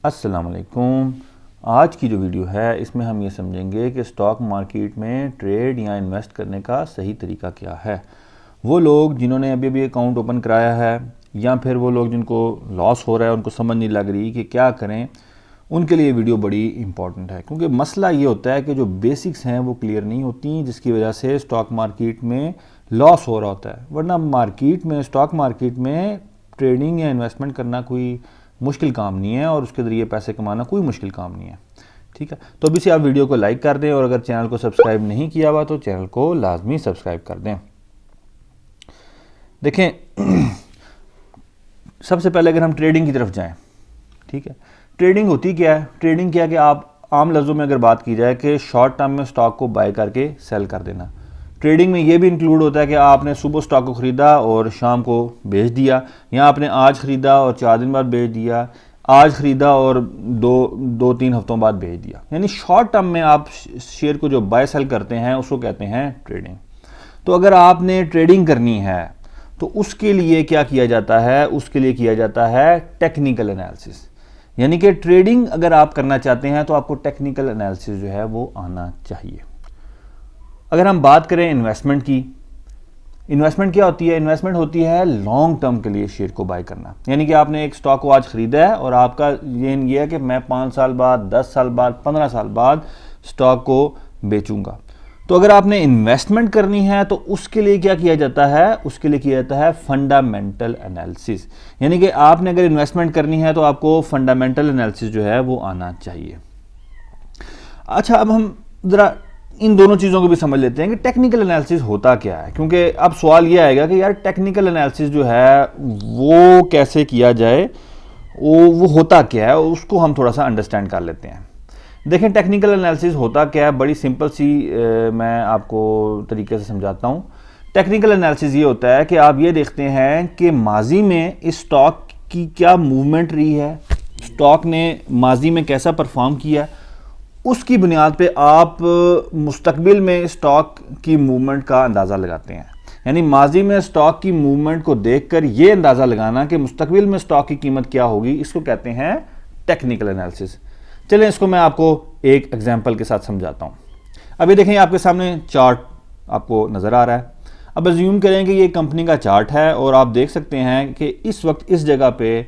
अस्सलाम वालेकुम। आज की जो वीडियो है इसमें हम ये समझेंगे कि स्टॉक मार्केट में ट्रेड या इन्वेस्ट करने का सही तरीका क्या है। वो लोग जिन्होंने अभी अभी अकाउंट ओपन कराया है या फिर वो लोग जिनको लॉस हो रहा है, उनको समझ नहीं लग रही कि क्या करें, उनके लिए वीडियो बड़ी इंपॉर्टेंट है। क्योंकि मसला ये होता है कि जो बेसिक्स हैं वो क्लियर नहीं होती, जिसकी वजह से स्टॉक मार्केट में लॉस हो रहा होता है। वरना मार्केट में, स्टॉक मार्केट में ट्रेडिंग या इन्वेस्टमेंट करना कोई मुश्किल काम नहीं है और उसके ज़रिए पैसे कमाना कोई मुश्किल काम नहीं है। ठीक है, तो अभी से आप वीडियो को लाइक कर दें और अगर चैनल को सब्सक्राइब नहीं किया हुआ तो चैनल को लाजमी सब्सक्राइब कर दें। देखें, सबसे पहले अगर हम ट्रेडिंग की तरफ जाएं, ठीक है, ट्रेडिंग होती क्या है? ट्रेडिंग क्या है कि आप आम लफ्ज़ों में अगर बात की जाए कि शॉर्ट टर्म में स्टॉक को बाय करके सेल कर देना। ट्रेडिंग में ये भी इंक्लूड होता है कि आपने सुबह स्टॉक को ख़रीदा और शाम को बेच दिया, या आपने आज ख़रीदा और 4 दिन बाद बेच दिया, आज ख़रीदा और दो तीन हफ्तों बाद बेच दिया। यानी शॉर्ट टर्म में आप शेयर को जो बाय सेल करते हैं उसको कहते हैं ट्रेडिंग। तो अगर आपने ट्रेडिंग करनी है तो उसके लिए क्या किया जाता है? उसके लिए किया जाता है टेक्निकल एनालिसिस। यानी कि ट्रेडिंग अगर आप करना चाहते हैं तो आपको टेक्निकल एनालिसिस जो है वो आना चाहिए। अगर हम बात करें इन्वेस्टमेंट की, इन्वेस्टमेंट क्या होती है? इन्वेस्टमेंट होती है लॉन्ग टर्म के लिए शेयर को बाय करना। यानी कि आपने एक स्टॉक को आज खरीदा है और आपका ये है कि मैं 5 साल बाद, 10 साल बाद, 15 साल बाद स्टॉक को बेचूंगा। तो अगर आपने इन्वेस्टमेंट करनी है तो उसके लिए क्या किया जाता है? उसके लिए किया जाता है फंडामेंटल एनालिसिस। यानी कि आपने अगर इन्वेस्टमेंट करनी है तो आपको फंडामेंटल एनालिसिस जो है वो आना चाहिए। अच्छा, अब हम ज़रा इन दोनों चीज़ों को भी समझ लेते हैं कि टेक्निकल एनालिसिस होता क्या है। क्योंकि अब सवाल ये आएगा कि यार टेक्निकल एनालिसिस जो है वो कैसे किया जाए, वो होता क्या है, उसको हम थोड़ा सा अंडरस्टैंड कर लेते हैं। देखें, टेक्निकल एनालिसिस होता क्या है, बड़ी सिंपल सी मैं आपको तरीके से समझाता हूँ। टेक्निकल एनालिसिस ये होता है कि आप ये देखते हैं कि माजी में इस स्टॉक की क्या मूवमेंट रही है, स्टॉक ने माजी में कैसा परफॉर्म किया, उसकी बुनियाद पे आप मुस्तकबिल में स्टॉक की मूवमेंट का अंदाज़ा लगाते हैं। यानी माजी में स्टॉक की मूवमेंट को देखकर ये अंदाज़ा लगाना कि मुस्तकबिल में स्टॉक की कीमत क्या होगी, इसको कहते हैं टेक्निकल एनालिसिस। चलें, इसको मैं आपको एक एग्जांपल के साथ समझाता हूँ। अभी देखें, आपके सामने चार्ट आपको नज़र आ रहा है। अब अज्यूम करें कि ये कंपनी का चार्ट है और आप देख सकते हैं कि इस वक्त इस जगह पे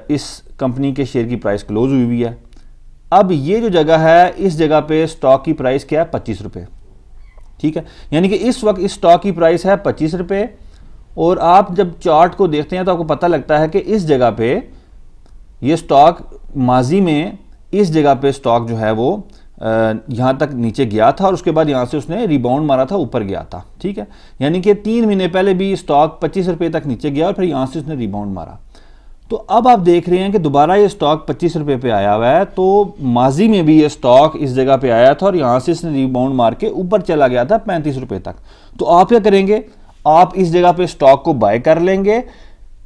इस कंपनी के शेयर की प्राइस क्लोज हुई हुई है। अब ये जो जगह है, इस जगह पे स्टॉक की प्राइस क्या है? 25 रुपये। ठीक है, यानी कि इस वक्त इस स्टॉक की प्राइस है 25 रुपये। और आप जब चार्ट को देखते हैं तो आपको पता लगता है कि इस जगह पे ये स्टॉक माजी में इस जगह पे स्टॉक जो है वो यहाँ तक नीचे गया था और उसके बाद यहाँ से उसने रिबाउंड मारा था, ऊपर गया था। ठीक है, यानी कि 3 महीने पहले भी स्टॉक 25 रुपये तक नीचे गया और फिर यहाँ से उसने रिबाउंड मारा। तो अब आप देख रहे हैं कि दोबारा ये स्टॉक 25 रुपये पे आया हुआ है। तो माजी में भी ये स्टॉक इस जगह पे आया था और यहाँ से इसने रिबाउंड मार के ऊपर चला गया था 35 रुपये तक। तो आप क्या करेंगे? आप इस जगह पे स्टॉक को बाय कर लेंगे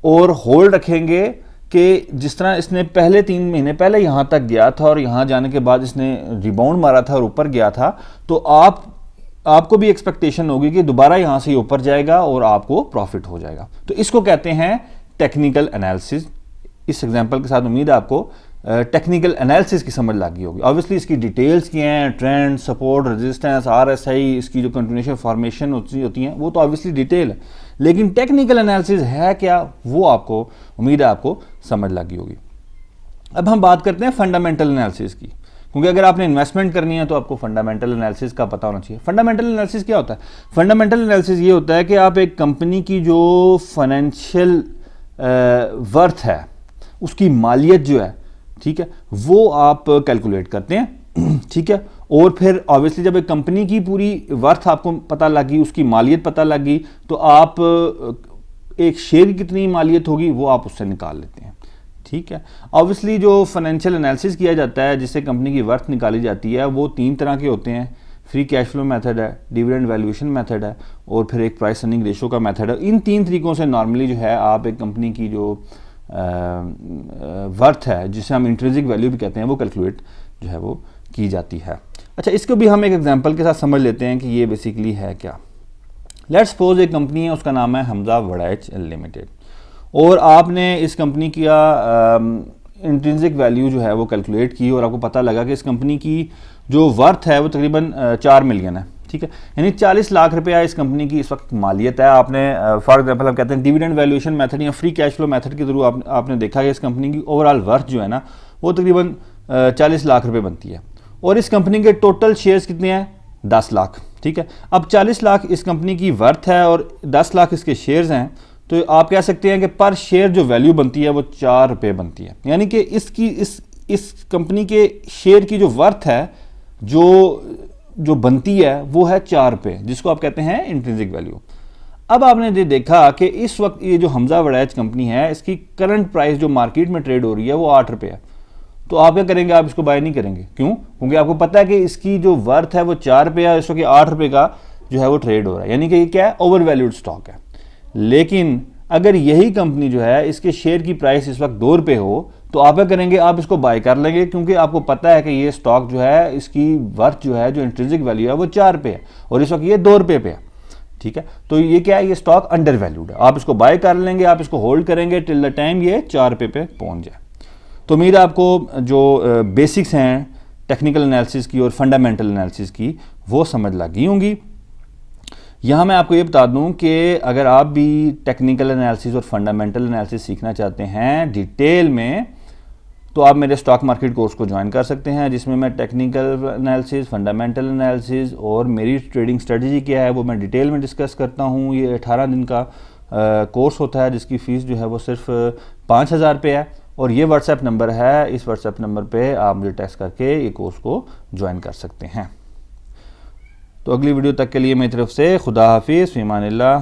और होल्ड रखेंगे कि जिस तरह इसने पहले 3 महीने पहले यहाँ तक गया था और यहाँ जाने के बाद इसने रिबाउंड मारा था और ऊपर गया था, तो आपको भी एक्सपेक्टेशन होगी कि दोबारा यहाँ से ऊपर जाएगा और आपको प्रॉफिट हो जाएगा। तो इसको कहते हैं टेक्निकल एनालिसिस। इस एग्जांपल के साथ उम्मीद है आपको टेक्निकल एनालिसिस की समझ लग गई होगी। ऑब्वियसली इसकी डिटेल्स की हैं, ट्रेंड, सपोर्ट, रेजिस्टेंस, आरएसआई, इसकी जो कंटिन्यूएशन फॉर्मेशन होती हैं वो तो ऑब्वियसली डिटेल है, लेकिन टेक्निकल एनालिसिस है क्या, वो आपको उम्मीद है आपको समझ लग गई होगी। अब हम बात करते हैं फंडामेंटल एनालिसिस की, क्योंकि अगर आपने इन्वेस्टमेंट करनी है तो आपको फंडामेंटल एनालिसिस का पता होना चाहिए। फंडामेंटल एनालिसिस क्या होता है? फंडामेंटल एनालिसिस ये होता है कि आप एक कंपनी की जो फाइनेंशियल वर्थ है, उसकी मालियत जो है, ठीक है, वो आप कैलकुलेट करते हैं। ठीक है, और फिर ऑब्वियसली जब एक कंपनी की पूरी वर्थ आपको पता लगी, उसकी मालियत पता लगी, तो आप एक शेयर की कितनी मालियत होगी वो आप उससे निकाल लेते हैं। ठीक है, ऑब्वियसली जो फाइनेंशियल एनालिसिस किया जाता है, जिससे कंपनी की वर्थ निकाली जाती है, वो 3 तरह के होते हैं। फ्री कैश फ्लो मेथड है, डिविडेंड वैल्यूएशन मेथड है और फिर एक प्राइस अर्निंग रेशो का मेथड है। इन 3 तरीकों से नॉर्मली जो है आप एक कंपनी की जो वर्थ है, जिसे हम इंट्रिंसिक वैल्यू भी कहते हैं, वो कैलकुलेट जो है वो की जाती है। अच्छा, इसको भी हम एक एग्जांपल के साथ समझ लेते हैं कि ये बेसिकली है क्या। लेट्स सपोज एक कंपनी है, उसका नाम है हमजा वड़ैच लिमिटेड, और आपने इस कंपनी का इंट्रिंसिक वैल्यू जो है वो कैलकुलेट की और आपको पता लगा कि इस कंपनी की जो वर्थ है वो तकरीबन 4 मिलियन है, ठीक है, यानी 40 लाख रुपया इस कंपनी की इस वक्त मालियत है। आपने फॉर एग्जांपल हम कहते हैं डिविडेंड वैल्यूएशन मेथड या फ्री कैश फ्लो मेथड के थ्रू आपने देखा कि इस कंपनी की ओवरऑल वर्थ जो है ना वो तकरीबन 40 लाख रुपये बनती है और इस कंपनी के टोटल शेयर्स कितने हैं, 10 लाख, ठीक है। अब 40 लाख इस कंपनी की वर्थ है और 10 लाख इसके शेयर्स हैं, तो आप कह सकते हैं कि पर शेयर जो वैल्यू बनती है वो 4 रुपये बनती है, यानी कि इसकी इस कंपनी के शेयर की जो वर्थ है जो बनती है वो है 4 रुपये, जिसको आप कहते हैं इंट्रिंसिक वैल्यू। अब आपने देखा कि इस वक्त ये जो हमजा वड़ैच कंपनी है इसकी करंट प्राइस जो मार्केट में ट्रेड हो रही है वो 8 रुपये है, तो आप क्या करेंगे, आप इसको बाय नहीं करेंगे। क्यों? क्योंकि आपको पता है कि इसकी जो वर्थ है वो 4 रुपये है, इस वक्त 8 रुपये का जो है वो ट्रेड हो रहा है, यानी कि ये क्या है, ओवर वैल्यूड स्टॉक है। लेकिन अगर यही कंपनी जो है इसके शेयर की प्राइस इस वक्त 2 रुपये हो तो आप क्या करेंगे, आप इसको बाय कर लेंगे, क्योंकि आपको पता है कि ये स्टॉक जो है इसकी वर्थ जो है, जो इंट्रिंसिक वैल्यू है वो 4 रुपये है और इस वक्त ये 2 रुपये पे है, ठीक है। तो ये क्या है, ये स्टॉक अंडर वैल्यूड है, आप इसको बाय कर लेंगे, आप इसको होल्ड करेंगे टिल द टाइम ये 4 रुपये पे पहुंच जाए। तो उम्मीद है आपको जो बेसिक्स हैं टेक्निकल एनालिसिस की और फंडामेंटल एनालिसिस की वो समझ लगी होंगी। यहाँ मैं आपको ये बता दूं कि अगर आप भी टेक्निकल एनालिसिस और फंडामेंटल एनालिसिस सीखना चाहते हैं डिटेल में, तो आप मेरे स्टॉक मार्केट कोर्स को ज्वाइन कर सकते हैं, जिसमें मैं टेक्निकल एनालिसिस, फंडामेंटल एनालिसिस और मेरी ट्रेडिंग स्ट्रेटजी क्या है वो मैं डिटेल में डिस्कस करता हूँ। ये 18 दिन का कोर्स होता है जिसकी फ़ीस जो है वो सिर्फ 5,000 रुपये है और ये व्हाट्सएप नंबर है, इस व्हाट्सएप नंबर पे आप मुझे टेक्स्ट करके ये कोर्स को ज्वाइन कर सकते हैं। तो अगली वीडियो तक के लिए मेरी तरफ से खुदा हाफिज़, फ़ी अमानिल्लाह।